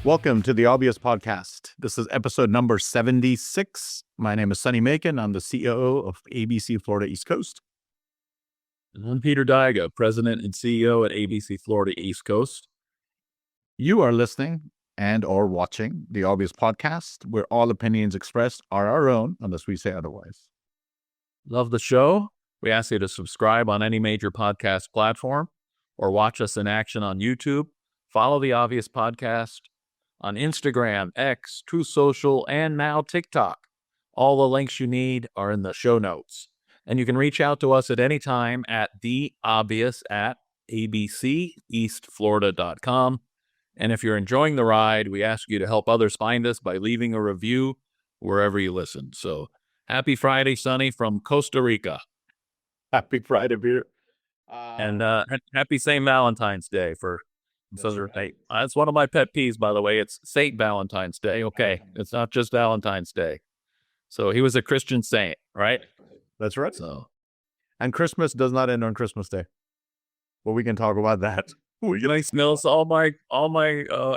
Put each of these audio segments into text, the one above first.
Welcome to the Obvious Podcast. This is episode number 76. My name is Sonny. I'm the CEO of ABC Florida East Coast. And I'm Peter Daiga, President and CEO at ABC Florida East Coast. You are listening and or watching the Obvious Podcast, where all opinions expressed are our own, unless we say otherwise. Love the show? We ask you to subscribe on any major podcast platform or watch us in action on YouTube. Follow the Obvious Podcast on Instagram, X, True Social, and now TikTok. All the links you need are in the show notes. And you can reach out to us at any time at theobvious@abceastflorida.com. And if you're enjoying the ride, we ask you to help others find us by leaving a review wherever you listen. So happy Friday, Sonny, from Costa Rica. Happy Friday, Peter. And happy St. Valentine's Day for Southern State. That's one of my pet peeves, by the way. It's St. Valentine's Day. Okay. It's not just Valentine's Day. So he was a Christian saint, right? That's right. So, and Christmas does not end on Christmas Day. Well, we can talk about that. Nice mills, all my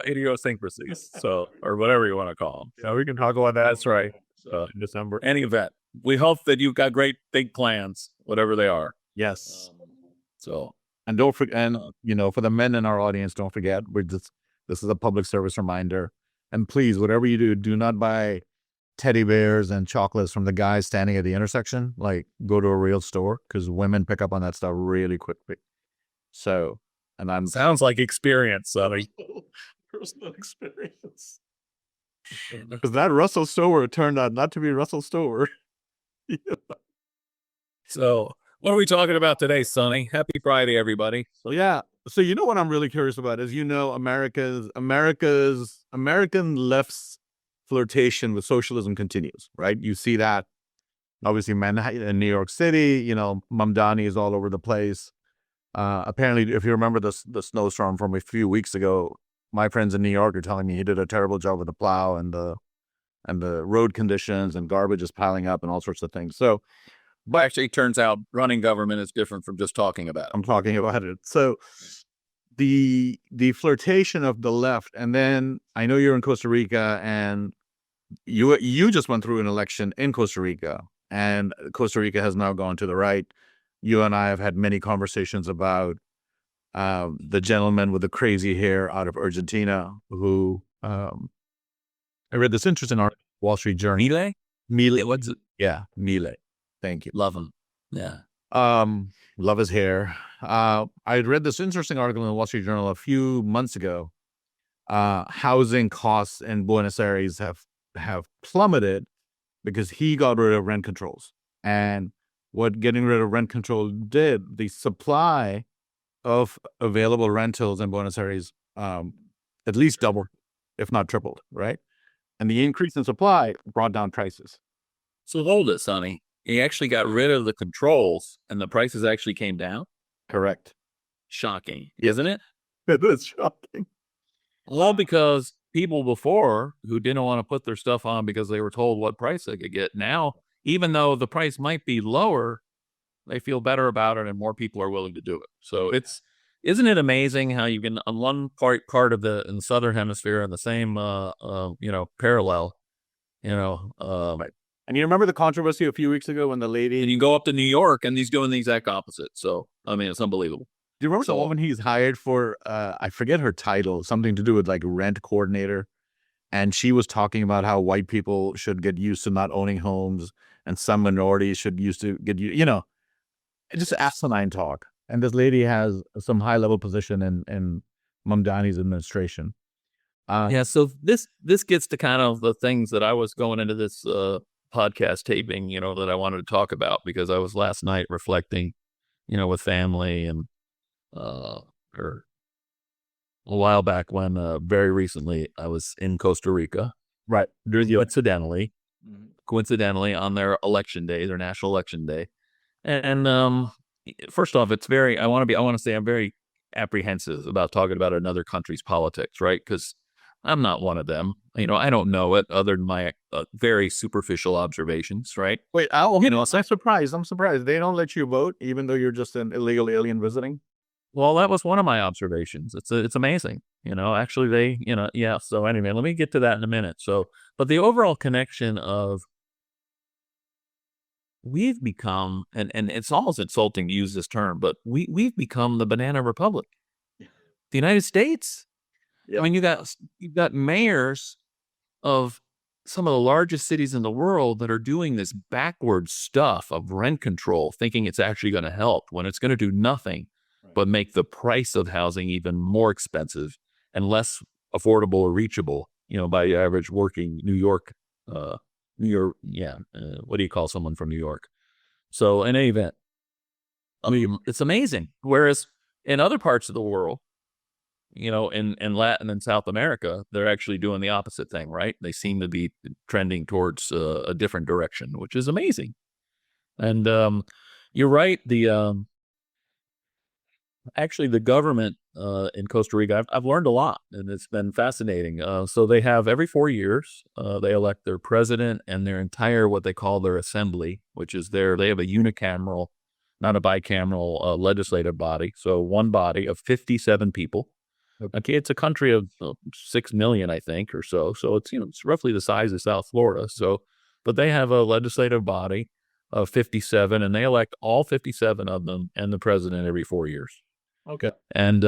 idiosyncrasies, so, or whatever you want to call them. Yeah, we can talk about that. That's right. In December. Any event. We hope that you've got great big plans, whatever they are. Yes. So, and don't forget, and for the men in our audience, don't forget, this is a public service reminder. And please, whatever you do, do not buy teddy bears and chocolates from the guys standing at the intersection. Like, go to a real store, because women pick up on that stuff really quickly. So, and sounds like experience, Sonny. Personal experience. Because that Russell Stover turned out not to be Russell Stover. So, what are we talking about today, Sonny? Happy Friday, everybody. So So what I'm really curious about is, American left's flirtation with socialism continues, right? You see that, obviously, Manhattan and New York City, Mamdani is all over the place. Apparently, if you remember the snowstorm from a few weeks ago, my friends in New York are telling me he did a terrible job with the plow and the road conditions, and garbage is piling up and all sorts of things. So, but actually, it turns out running government is different from just talking about it. I'm talking about it. So the flirtation of the left, and then I know you're in Costa Rica, and you just went through an election in Costa Rica, and Costa Rica has now gone to the right. You and I have had many conversations about the gentleman with the crazy hair out of Argentina who I read this interesting article, Wall Street Journal. Milei? What's it? Yeah, Milei. Thank you. Love him. Yeah. Love his hair. I read this interesting article in the Wall Street Journal a few months ago. Housing costs in Buenos Aires have plummeted because he got rid of rent controls. And what getting rid of rent control did, the supply of available rentals in Buenos Aires at least doubled, if not tripled, right? And the increase in supply brought down prices. So hold it, Sonny. He actually got rid of the controls and the prices actually came down? Correct. Shocking, isn't it? It is shocking. Well, because people before who didn't want to put their stuff on because they were told what price they could get, now, even though the price might be lower, they feel better about it and more people are willing to do it. So isn't it amazing how you can, on one part of in the Southern Hemisphere, in the same, parallel, right. And you remember the controversy a few weeks ago when the lady... And you go up to New York and he's doing the exact opposite. So, it's unbelievable. Do you remember the woman he's hired for, I forget her title, something to do with like rent coordinator. And she was talking about how white people should get used to not owning homes and some minorities should used to get, just asinine talk. And this lady has some high level position in Mamdani's administration. So this gets to kind of the things that I was going into this podcast taping, that I wanted to talk about, because I was last night reflecting, with family and or a while back when very recently I was in Costa Rica, right? Coincidentally on their election day, their national election day, and first off, it's very I want to say I'm very apprehensive about talking about another country's politics, right? Because I'm not one of them. I don't know it other than my very superficial observations, right? Wait, I'm surprised. They don't let you vote, even though you're just an illegal alien visiting? Well, that was one of my observations. It's amazing. Actually yeah. So anyway, let me get to that in a minute. So, but the overall connection of we've become, and it's almost insulting to use this term, but we've become the banana republic. The United States. I mean, you've got mayors of some of the largest cities in the world that are doing this backward stuff of rent control, thinking it's actually going to help when it's going to do nothing but make the price of housing even more expensive and less affordable or reachable, by the average working New York, yeah. What do you call someone from New York? So in any event, I mean, it's amazing. Whereas in other parts of the world, in Latin and South America, they're actually doing the opposite thing, right? They seem to be trending towards a different direction, which is amazing. And you're right. Actually, the government in Costa Rica, I've learned a lot, and it's been fascinating. So they have every 4 years, they elect their president and their entire what they call their assembly, which is they have a unicameral, not a bicameral legislative body. So one body of 57 people. Okay, it's a country of 6 million, I think, or so. So it's roughly the size of South Florida. So, but they have a legislative body of 57, and they elect all 57 of them and the president every 4 years. Okay. And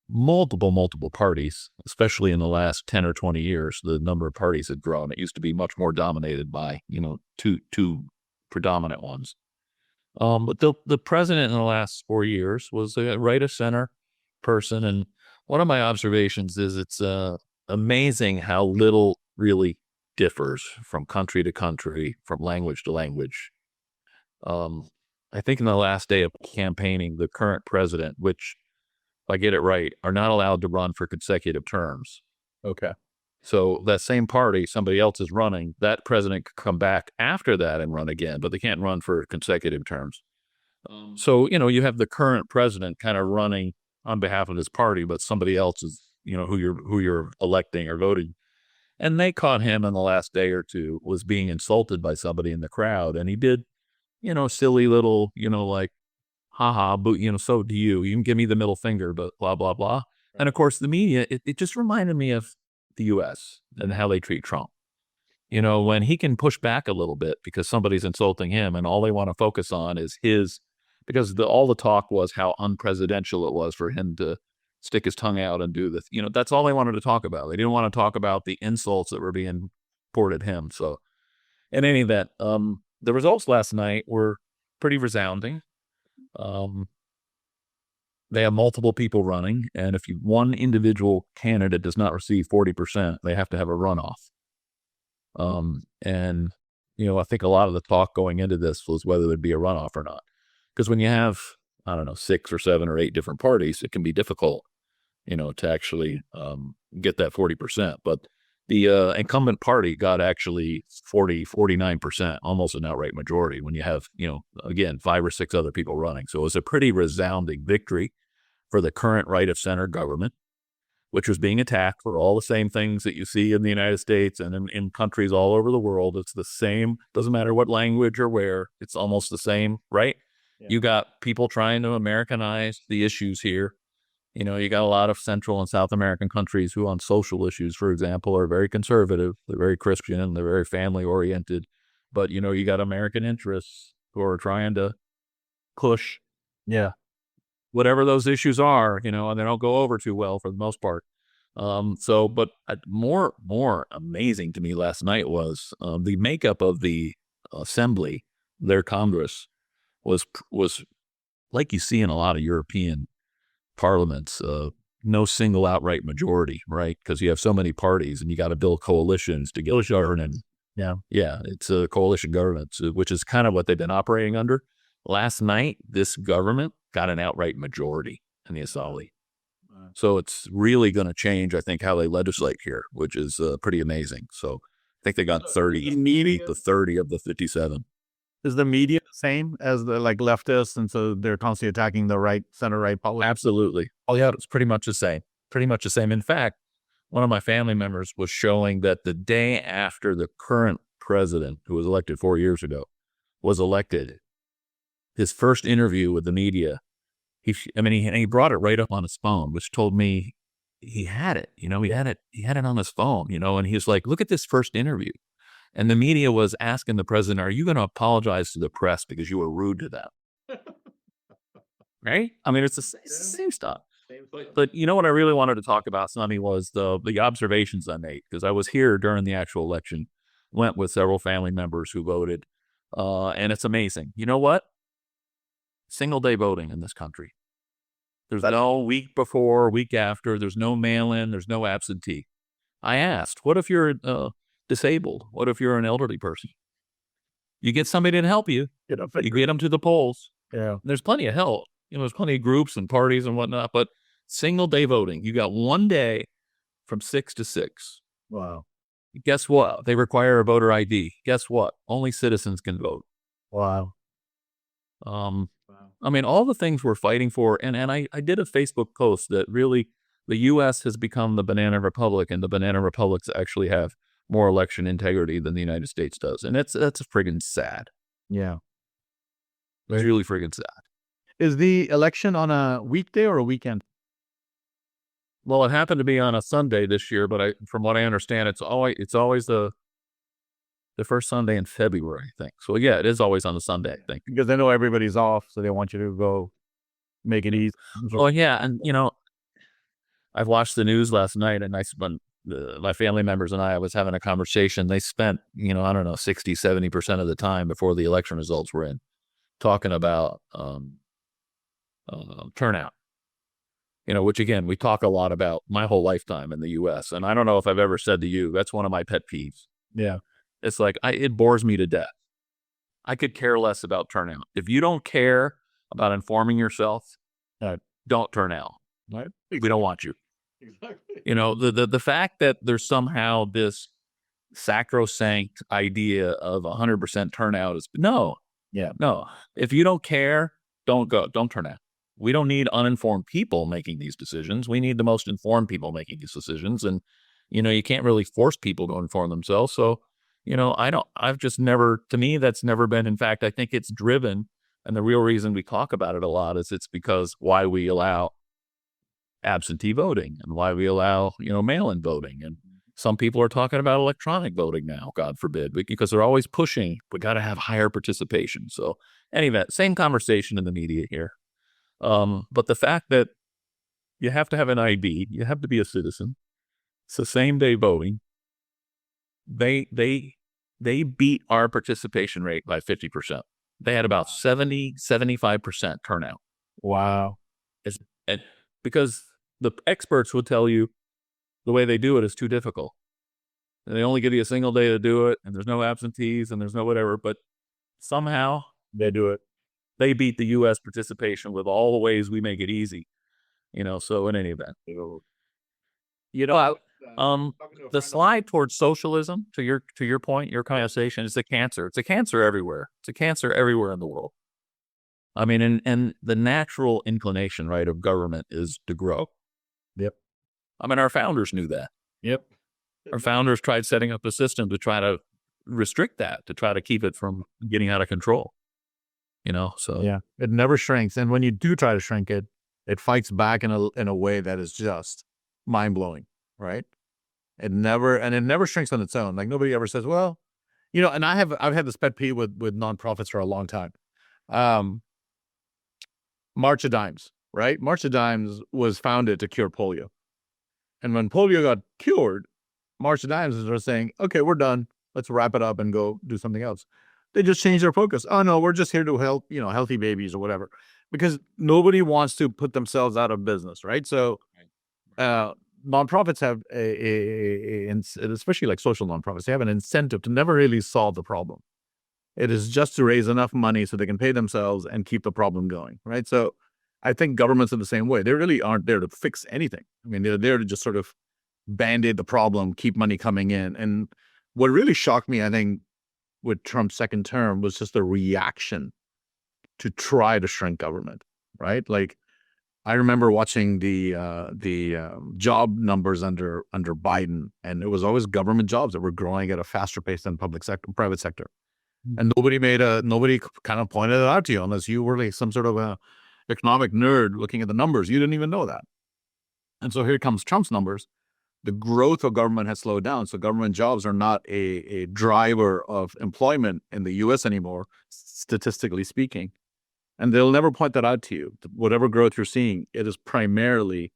multiple parties, especially in the last 10 or 20 years, the number of parties had grown. It used to be much more dominated by two predominant ones. But the president in the last 4 years was a right of center person, and one of my observations is it's amazing how little really differs from country to country, from language to language. I think in the last day of campaigning, the current president, which, if I get it right, are not allowed to run for consecutive terms. Okay. So that same party, somebody else is running, that president could come back after that and run again, but they can't run for consecutive terms. So, you have the current president kind of running on behalf of his party, but somebody else is, who you're electing or voting. And they caught him in the last day or two was being insulted by somebody in the crowd. And he did, silly little, like, haha, but, so do you. You can give me the middle finger, but blah, blah, blah. And of course, the media, it just reminded me of the US and how they treat Trump. When he can push back a little bit because somebody's insulting him and all they want to focus on is because all the talk was how unpresidential it was for him to stick his tongue out and do this. That's all they wanted to talk about. They didn't want to talk about the insults that were being poured at him. So in any event, the results last night were pretty resounding. They have multiple people running, and if one individual candidate does not receive 40%, they have to have a runoff. And I think a lot of the talk going into this was whether there'd be a runoff or not. Because when you have, I don't know, 6 or 7 or 8 different parties, it can be difficult, to actually get that 40%. But the incumbent party got actually 49%, almost an outright majority when you have, again, 5 or 6 other people running. So it was a pretty resounding victory for the current right of center government, which was being attacked for all the same things that you see in the United States and in countries all over the world. It's the same. Doesn't matter what language or where. It's almost the same, right? Yeah. You got people trying to Americanize the issues here. You got a lot of Central and South American countries who on social issues, for example, are very conservative. They're very Christian and they're very family oriented. But, you got American interests who are trying to push whatever those issues are, and they don't go over too well for the most part. But more amazing to me last night was the makeup of the assembly, their Congress was like you see in a lot of European parliaments, no single outright majority, right? Because you have so many parties and you got to build coalitions to get government. Yeah, it's a coalition government, which is kind of what they've been operating under. Last night, this government got an outright majority in the assembly. So it's really going to change, I think, how they legislate here, which is pretty amazing. So I think they got 30 of the 57. Is the media the same as the leftists, and so they're constantly attacking the center-right politics? Absolutely. Oh yeah, it's pretty much the same. Pretty much the same. In fact, one of my family members was showing that the day after the current president, who was elected 4 years ago, was elected, his first interview with the media, he brought it right up on his phone, which told me he had it. He had it on his phone. And he was like, "Look at this first interview," and the media was asking the president, "Are you going to apologize to the press because you were rude to them?" Right? I mean, it's the same stuff. But what I really wanted to talk about, Sonny, was the observations I made, because I was here during the actual election, went with several family members who voted, and it's amazing. You know what? Single day voting in this country. There's no week before, week after. There's no mail-in. There's no absentee. I asked, what if you're disabled? What if you're an elderly person? You get somebody to help you. You get them to the polls. Yeah. There's plenty of help. There's plenty of groups and parties and whatnot, but single day voting, you got one day from 6 to 6. Wow. Guess what? They require a voter ID. Guess what? Only citizens can vote. Wow. I mean, all the things we're fighting for, and I did a Facebook post that really the U.S. has become the banana republic, and the banana republics actually have more election integrity than the United States does, and that's friggin' sad. Yeah. It's really friggin' sad. Is the election on a weekday or a weekend? Well, it happened to be on a Sunday this year, but from what I understand, it's always the first Sunday in February, I think. So yeah, it is always on a Sunday, I think. Because they know everybody's off, so they want you to go make it easy. Oh yeah, and I've watched the news last night, and my family members and I was having a conversation. They spent, I don't know, 60, 70% of the time before the election results were in talking about turnout. Which again, we talk a lot about my whole lifetime in the U.S. And I don't know if I've ever said to you, that's one of my pet peeves. Yeah. It's like, it bores me to death. I could care less about turnout. If you don't care about informing yourself, don't turn out. Right. We don't want you. Exactly. The fact that there's somehow this sacrosanct idea of 100% turnout is no. Yeah. No. If you don't care, don't go. Don't turn out. We don't need uninformed people making these decisions. We need the most informed people making these decisions. And, you can't really force people to inform themselves. So, to me, that's never been, in fact, I think it's driven. And the real reason we talk about it a lot is it's because why we allow absentee voting and why we allow, mail-in voting. And some people are talking about electronic voting now, God forbid, because they're always pushing, we got to have higher participation. So anyway, same conversation in the media here. But the fact that you have to have an ID, you have to be a citizen, it's the same day voting. They beat our participation rate by 50%. They had about 75% turnout. Wow. Because the experts will tell you the way they do it is too difficult. And they only give you a single day to do it, and there's no absentees, and there's no whatever, but somehow they do it. They beat the U.S. participation with all the ways we make it easy, so in any event. The slide towards socialism, to your point, your conversation, is a cancer. It's a cancer everywhere. It's a cancer everywhere in the world. I mean, and the natural inclination, right, of government is to grow. Yep. I mean, our founders knew that. Yep. Our founders tried setting up a system to try to restrict that, to try to keep it from getting out of control. So yeah, it never shrinks, and when you do try to shrink it, it fights back in a way that is just mind blowing, right? It never shrinks on its own. Like nobody ever says, well, and I've had this pet peeve with nonprofits for a long time. March of Dimes, right? March of Dimes was founded to cure polio, and when polio got cured, March of Dimes is saying, okay, we're done. Let's wrap it up and go do something else. They just changed their focus. Oh no, we're just here to help, healthy babies or whatever, because nobody wants to put themselves out of business, right? So, nonprofits have especially like social nonprofits, they have an incentive to never really solve the problem. It is just to raise enough money so they can pay themselves and keep the problem going, right? So, I think governments are the same way. They really aren't there to fix anything. I mean, they're there to just sort of band-aid the problem, keep money coming in. And what really shocked me, I think, with Trump's second term was just the reaction to try to shrink government, right? Like I remember watching the job numbers under Biden, and it was always government jobs that were growing at a faster pace than private sector. And nobody kind of pointed it out to you unless you were like some sort of a economic nerd looking at the numbers. You didn't even know that. And so here comes Trump's numbers. The growth of government has slowed down. So government jobs are not a driver of employment in the US anymore, statistically speaking. And they'll never point that out to you. Whatever growth you're seeing, it is primarily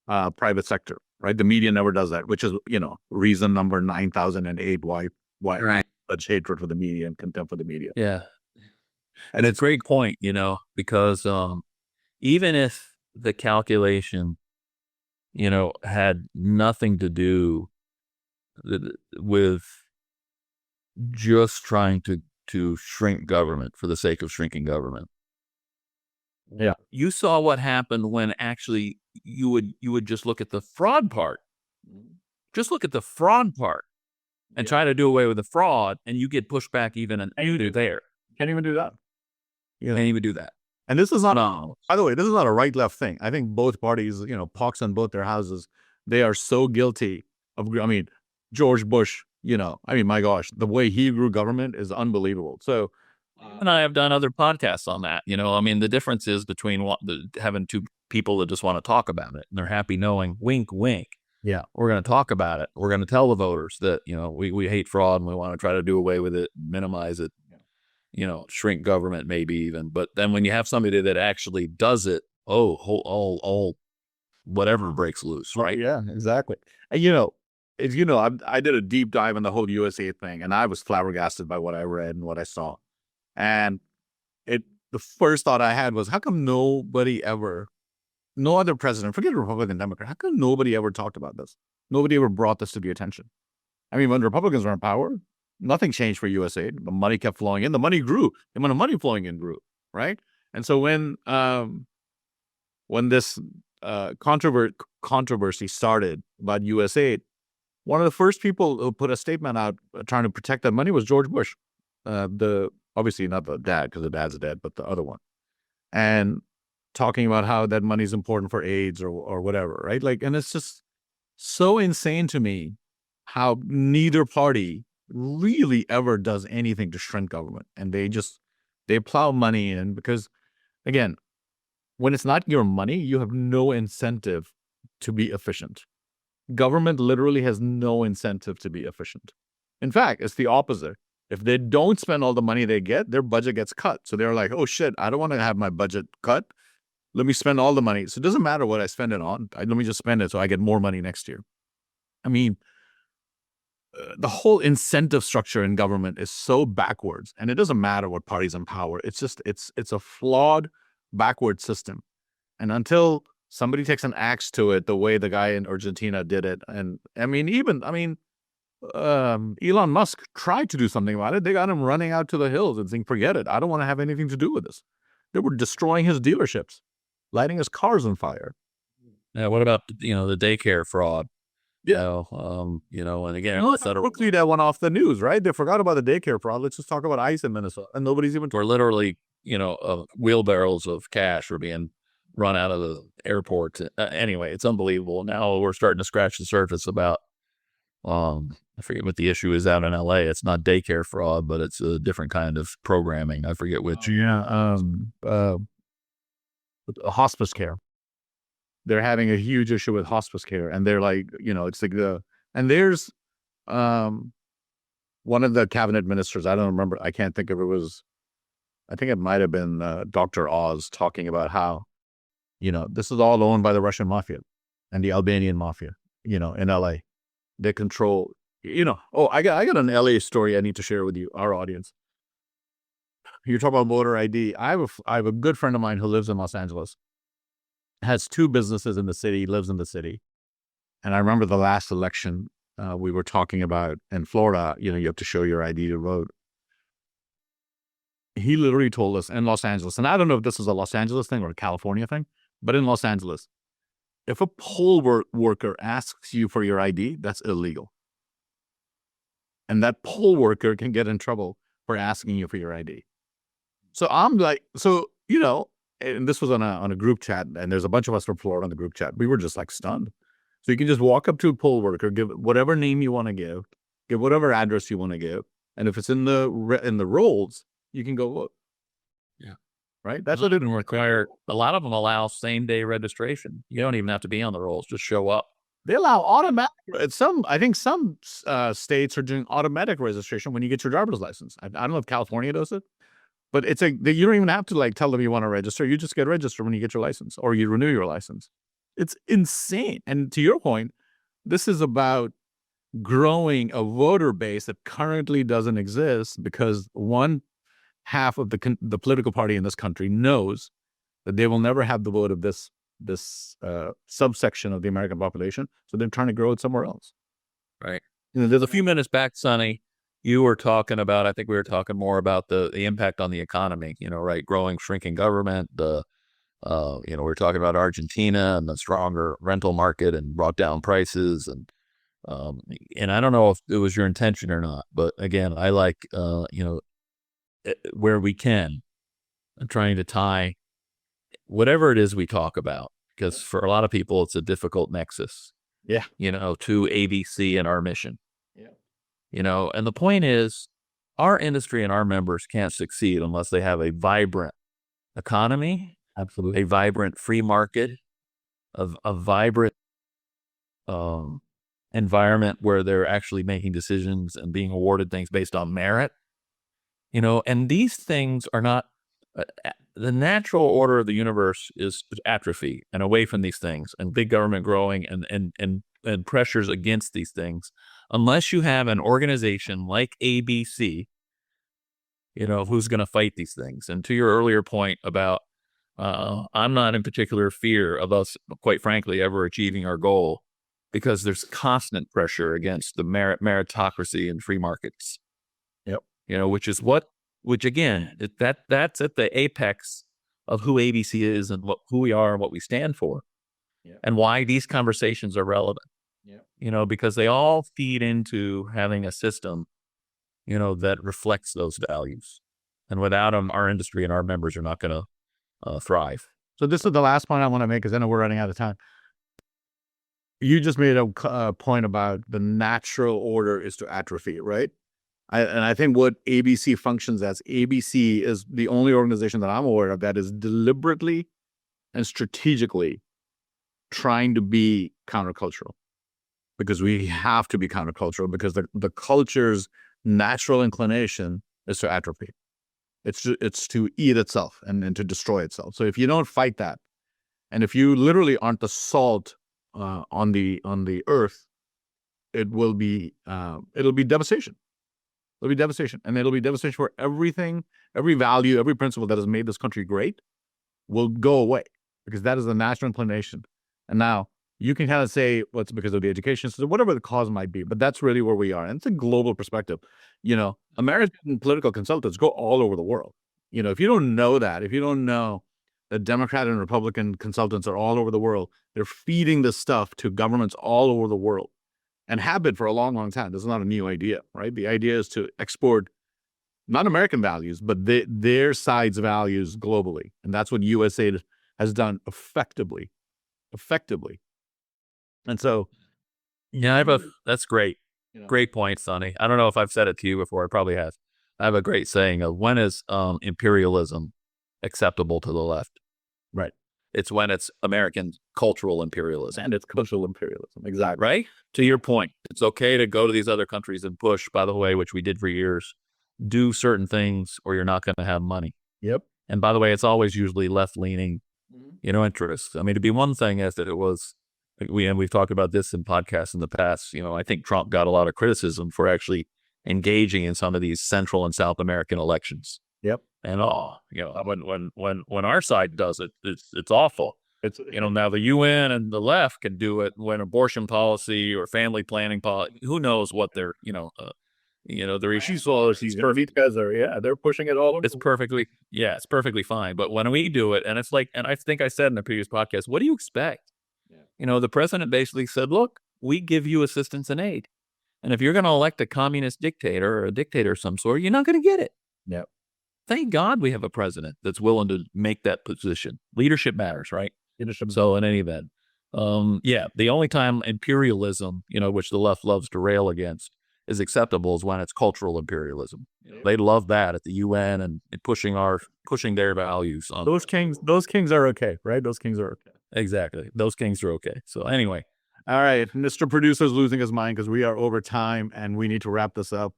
private sector, right? The media never does that, which is, reason number 9,008 why Right. such hatred for the media and contempt for the media. Yeah. And it's a great point, because even if the calculation, had nothing to do with just trying to shrink government for the sake of shrinking government. Yeah. You saw what happened when actually you would just look at the fraud part. Just look at the fraud part and try to do away with the fraud, and you get pushed back even an you there. Can't even do that. Can't even do that. And this is not, No. by the way, this is not a right-left thing. I think both parties, pox on both their houses. They are so guilty of, George Bush, my gosh, the way he grew government is unbelievable. So, and I have done other podcasts on that. The difference is between having two people that just want to talk about it and they're happy knowing, wink, wink. Yeah, we're going to talk about it. We're going to tell the voters that, we hate fraud and we want to try to do away with it, minimize it, shrink government maybe even. But then when you have somebody that actually does it, all whatever breaks loose, right? Yeah, exactly. And, I did a deep dive in the whole USA thing, and I was flabbergasted by what I read and what I saw. And the first thought I had was, how come no other president, forget Republican, Democrat, how come nobody ever talked about this? Nobody ever brought this to the attention. When Republicans were in power, nothing changed for USA. The money kept flowing in. The money grew. The amount of money flowing in grew, right? And so when this controversy started about USAID, one of the first people who put a statement out trying to protect that money was George Bush. Obviously not the dad, because the dad's dead, but the other one. And talking about how that money is important for AIDS or whatever, right? And it's just so insane to me how neither party really ever does anything to shrink government. And they plow money in because, again, when it's not your money, you have no incentive to be efficient. Government literally has no incentive to be efficient. In fact, it's the opposite. If they don't spend all the money they get, their budget gets cut. So they're like, oh shit, I don't want to have my budget cut. Let me spend all the money. So it doesn't matter what I spend it on. Let me just spend it so I get more money next year. The whole incentive structure in government is so backwards, and it doesn't matter what party's in power. It's just, it's a flawed, backward system. And until somebody takes an axe to it, the way the guy in Argentina did it, and Elon Musk tried to do something about it. They got him running out to the hills and saying, forget it. I don't want to have anything to do with this. They were destroying his dealerships, lighting his cars on fire. Yeah. What about, the daycare fraud? Yeah. And again, quickly that went off the news, right? They forgot about the daycare fraud. Let's just talk about ICE in Minnesota. And nobody's even. We're literally, wheelbarrows of cash are being run out of the airport. Anyway, it's unbelievable. Now we're starting to scratch the surface about, I forget what the issue is out in LA. It's not daycare fraud, but it's a different kind of programming. I forget which. Hospice care. They're having a huge issue with hospice care, and they're like, it's like and there's one of the cabinet ministers, I don't remember, I can't think of I think it might have been Dr. Oz, talking about how, this is all owned by the Russian mafia and the Albanian mafia, in LA. They control, I got an LA story I need to share with you, our audience. You're talking about voter ID. I have a good friend of mine who lives in Los Angeles, has two businesses in the city, lives in the city. And I remember the last election we were talking about in Florida, you have to show your ID to vote. He literally told us in Los Angeles, and I don't know if this is a Los Angeles thing or a California thing, but in Los Angeles, if a poll worker asks you for your ID, that's illegal. And that poll worker can get in trouble for asking you for your ID. So I'm like, and this was on a group chat, and there's a bunch of us from Florida on the group chat. We were just like stunned. So you can just walk up to a poll worker, give whatever name you want to give whatever address you want to give, and if it's in the rolls, you can go vote. Yeah. right? That's what it require. A lot of them allow same day registration. You don't even have to be on the rolls; just show up. They allow automatic. I think some states are doing automatic registration when you get your driver's license. I don't know if California does it, but you don't even have to like tell them you want to register. You just get registered when you get your license or you renew your license. It's insane. And to your point, this is about growing a voter base that currently doesn't exist because one half of the political party in this country knows that they will never have the vote of this subsection of the American population, so they're trying to grow it somewhere else. Right. There's a few minutes back, Sonny, you were talking about. I think we were talking more about the impact on the economy. Right, growing, shrinking government. We were talking about Argentina and the stronger rental market and brought down prices and I don't know if it was your intention or not, but again, I like where we can, trying to tie whatever it is we talk about, because for a lot of people, it's a difficult nexus. Yeah. To ABC and our mission. Yeah. And the point is, our industry and our members can't succeed unless they have a vibrant economy, Absolutely, a vibrant free market, a vibrant environment where they're actually making decisions and being awarded things based on merit. And these things are not. The natural order of the universe is atrophy and away from these things, and big government growing and pressures against these things, unless you have an organization like ABC, who's going to fight these things. And to your earlier point about, I'm not in particular fear of us, quite frankly, ever achieving our goal, because there's constant pressure against the meritocracy and free markets. Yep. Which again, that's at the apex of who ABC is and who we are and what we stand for, and why these conversations are relevant. Because they all feed into having a system, that reflects those values. And without them, our industry and our members are not going to thrive. So this is the last point I want to make, because I know we're running out of time. You just made a point about the natural order is to atrophy, right? I think what ABC functions as, ABC is the only organization that I'm aware of that is deliberately and strategically trying to be countercultural, because we have to be countercultural, because the culture's natural inclination is to atrophy. It's to eat itself and to destroy itself. So if you don't fight that, and if you literally aren't the salt on the earth, it'll be devastation. It'll be devastation, and it'll be devastation for everything, every value, every principle that has made this country great will go away, because that is the natural inclination. And now you can kind of say, well, it's because of the education system, whatever the cause might be, but that's really where we are. And it's a global perspective. American political consultants go all over the world. If you don't know that, if you don't know that Democrat and Republican consultants are all over the world, they're feeding this stuff to governments all over the world, and have been for a long, long time. This is not a new idea, right? The idea is to export not American values, but their side's values globally. And that's what USAID has done effectively. And so, that's great. Great point, Sonny. I don't know if I've said it to you before. I probably have. I have a great saying of, when is imperialism acceptable to the left? Right. It's when it's American cultural imperialism. And it's cultural imperialism. Exactly. Right? To your point, it's okay to go to these other countries and push, by the way, which we did for years, do certain things or you're not going to have money. Yep. And by the way, it's always usually left-leaning, interests. I mean, to be one thing is that it was, we've talked about this in podcasts in the past, I think Trump got a lot of criticism for actually engaging in some of these Central and South American elections. Yep. And when our side does it, it's awful. It's now the UN and the left can do it when abortion policy or family planning policy. Who knows what they're their issues policies. They're pushing it all over. It's perfectly fine. But when we do it, and it's like, and I think I said in a previous podcast, what do you expect? Yeah. The president basically said, look, we give you assistance and aid, and if you're going to elect a communist dictator or a dictator of some sort, you're not going to get it. Yep. Thank God we have a president that's willing to make that position. Leadership matters, right? Leadership. So in any event, the only time imperialism, which the left loves to rail against, is acceptable is when it's cultural imperialism. They love that at the UN and pushing their values on Those kings are okay, right? Those kings are okay. exactly. Those kings are okay. So anyway, all right, Mr. Producer's losing his mind because we are over time and we need to wrap this up.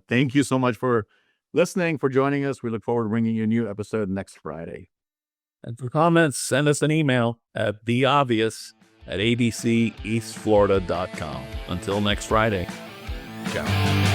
Thank you so much for listening, for joining us. We look forward to bringing you a new episode next Friday. and for comments, send us an email at theobvious@abceastflorida.com. Until next Friday, ciao.